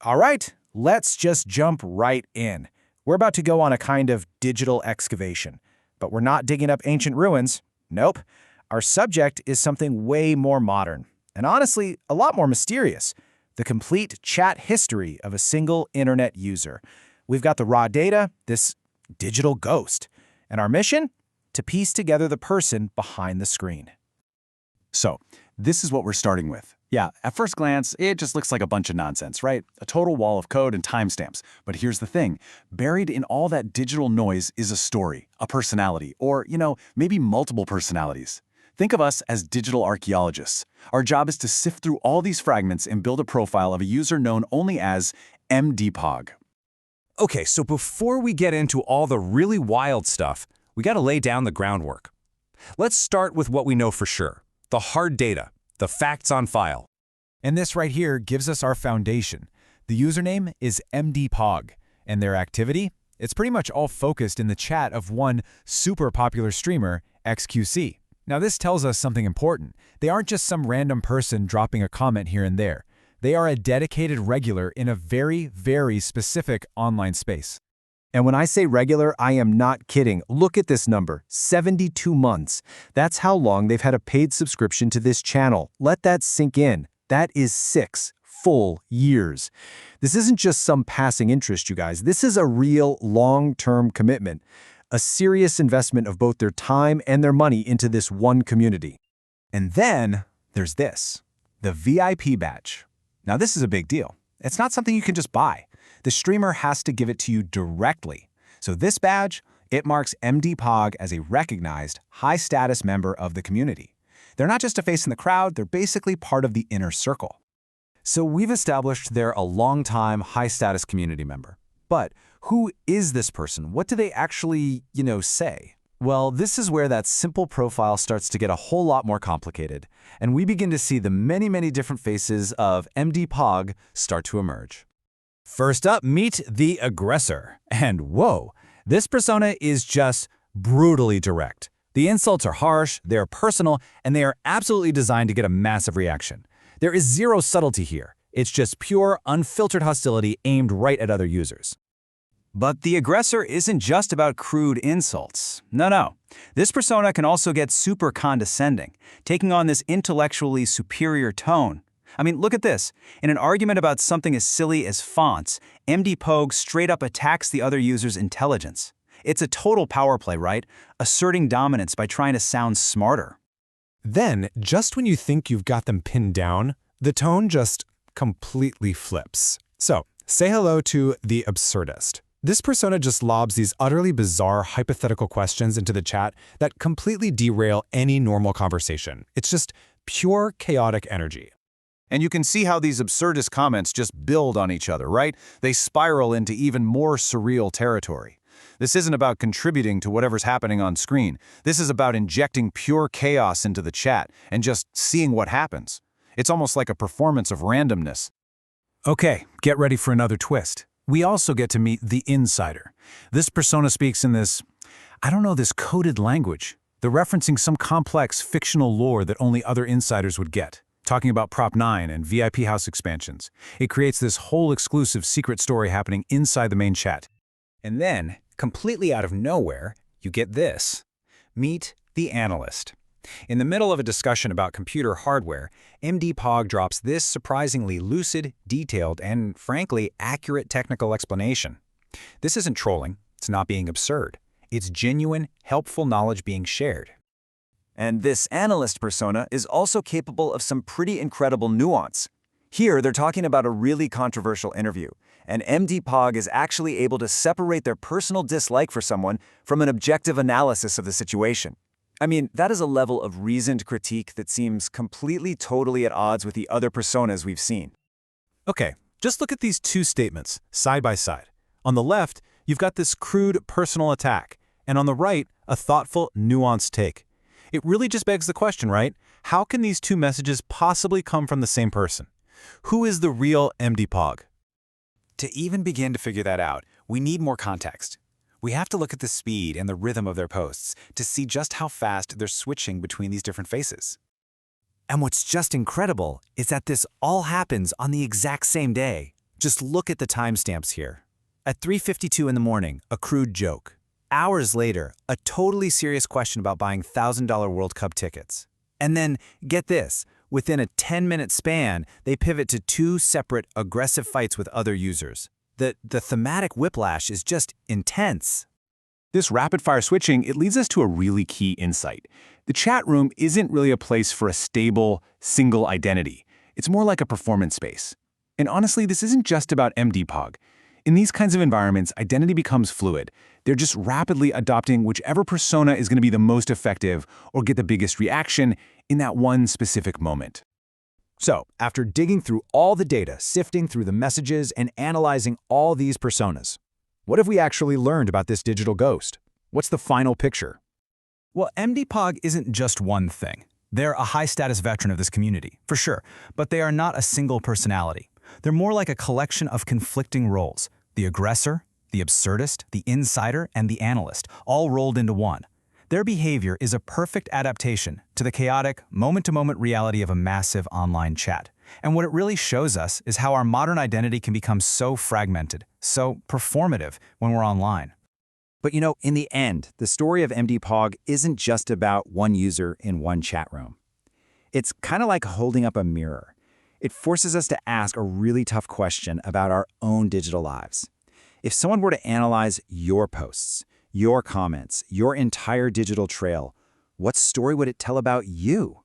All right, let's just jump right in. We're about to go on a kind of digital excavation, but we're not digging up ancient ruins. Nope. Our subject is something way more modern, and honestly, a lot more mysterious. The complete chat history of a single internet user. We've got the raw data, this digital ghost, and our mission? To piece together the person behind the screen. So, this is what we're starting with. Yeah, at first glance, it just looks like a bunch of nonsense, right? A total wall of code and timestamps. But here's the thing. Buried in all that digital noise is a story, a personality, or, maybe multiple personalities. Think of us as digital archaeologists. Our job is to sift through all these fragments and build a profile of a user known only as MDPog. Okay, so before we get into all the really wild stuff, we gotta lay down the groundwork. Let's start with what we know for sure. The hard data, the facts on file. And this right here gives us our foundation. The username is MDPog, and their activity? It's pretty much all focused in the chat of one super popular streamer, xQc. Now this tells us something important. They aren't just some random person dropping a comment here and there. They are a dedicated regular in a very, very specific online space. And when I say regular, I am not kidding. Look at this number, 72 months. That's how long they've had a paid subscription to this channel. Let that sink in. That is 6 full years. This isn't just some passing interest, you guys. This is a real long-term commitment, a serious investment of both their time and their money into this one community. And then there's this, the VIP badge. Now this is a big deal. It's not something you can just buy. The streamer has to give it to you directly. So this badge, it marks MDPog as a recognized, high-status member of the community. They're not just a face in the crowd, they're basically part of the inner circle. So we've established they're a long-time, high-status community member. But who is this person? What do they actually, say? Well, this is where that simple profile starts to get a whole lot more complicated, and we begin to see the many, many different faces of MDPog start to emerge. First up, meet the aggressor. And whoa, this persona is just brutally direct. The insults are harsh, they're personal, and they are absolutely designed to get a massive reaction. There is zero subtlety here. It's just pure, unfiltered hostility aimed right at other users. But the aggressor isn't just about crude insults. No. This persona can also get super condescending, taking on this intellectually superior tone. I mean, look at this. In an argument about something as silly as fonts, MDPog straight up attacks the other user's intelligence. It's a total power play, right? Asserting dominance by trying to sound smarter. Then, just when you think you've got them pinned down, the tone just completely flips. So, say hello to the absurdist. This persona just lobs these utterly bizarre hypothetical questions into the chat that completely derail any normal conversation. It's just pure chaotic energy. And you can see how these absurdist comments just build on each other, right? They spiral into even more surreal territory. This isn't about contributing to whatever's happening on screen. This is about injecting pure chaos into the chat and just seeing what happens. It's almost like a performance of randomness. Okay, get ready for another twist. We also get to meet the insider. This persona speaks in this coded language. They're referencing some complex fictional lore that only other insiders would get. Talking about Prop 9 and VIP house expansions. It creates this whole exclusive secret story happening inside the main chat. And then, completely out of nowhere, you get this. Meet the analyst. In the middle of a discussion about computer hardware, MDPog drops this surprisingly lucid, detailed, and frankly accurate technical explanation. This isn't trolling, it's not being absurd. It's genuine, helpful knowledge being shared. And this analyst persona is also capable of some pretty incredible nuance. Here, they're talking about a really controversial interview, and MDPog is actually able to separate their personal dislike for someone from an objective analysis of the situation. I mean, that is a level of reasoned critique that seems completely totally at odds with the other personas we've seen. Okay, just look at these two statements, side by side. On the left, you've got this crude personal attack, and on the right, a thoughtful, nuanced take. It really just begs the question, right? How can these two messages possibly come from the same person? Who is the real MDPog? To even begin to figure that out, we need more context. We have to look at the speed and the rhythm of their posts to see just how fast they're switching between these different faces. And what's just incredible is that this all happens on the exact same day. Just look at the timestamps here. At 3:52 in the morning, a crude joke. Hours later, a totally serious question about buying $1,000 World Cup tickets. And then, get this, within a 10-minute span, they pivot to 2 separate aggressive fights with other users. The thematic whiplash is just intense. This rapid-fire switching, it leads us to a really key insight. The chat room isn't really a place for a stable, single identity. It's more like a performance space. And honestly, this isn't just about MDPog. In these kinds of environments, identity becomes fluid. They're just rapidly adopting whichever persona is going to be the most effective or get the biggest reaction in that one specific moment. So, after digging through all the data, sifting through the messages, and analyzing all these personas, what have we actually learned about this digital ghost? What's the final picture? Well, MDPog isn't just one thing. They're a high-status veteran of this community, for sure, but they are not a single personality. They're more like a collection of conflicting roles: the aggressor, the absurdist, the insider, and the analyst, all rolled into one. Their behavior is a perfect adaptation to the chaotic, moment-to-moment reality of a massive online chat. And what it really shows us is how our modern identity can become so fragmented, so performative when we're online. But you know, in the end, the story of MDPog isn't just about one user in one chat room. It's kind of like holding up a mirror. It forces us to ask a really tough question about our own digital lives. If someone were to analyze your posts, your comments, your entire digital trail, what story would it tell about you?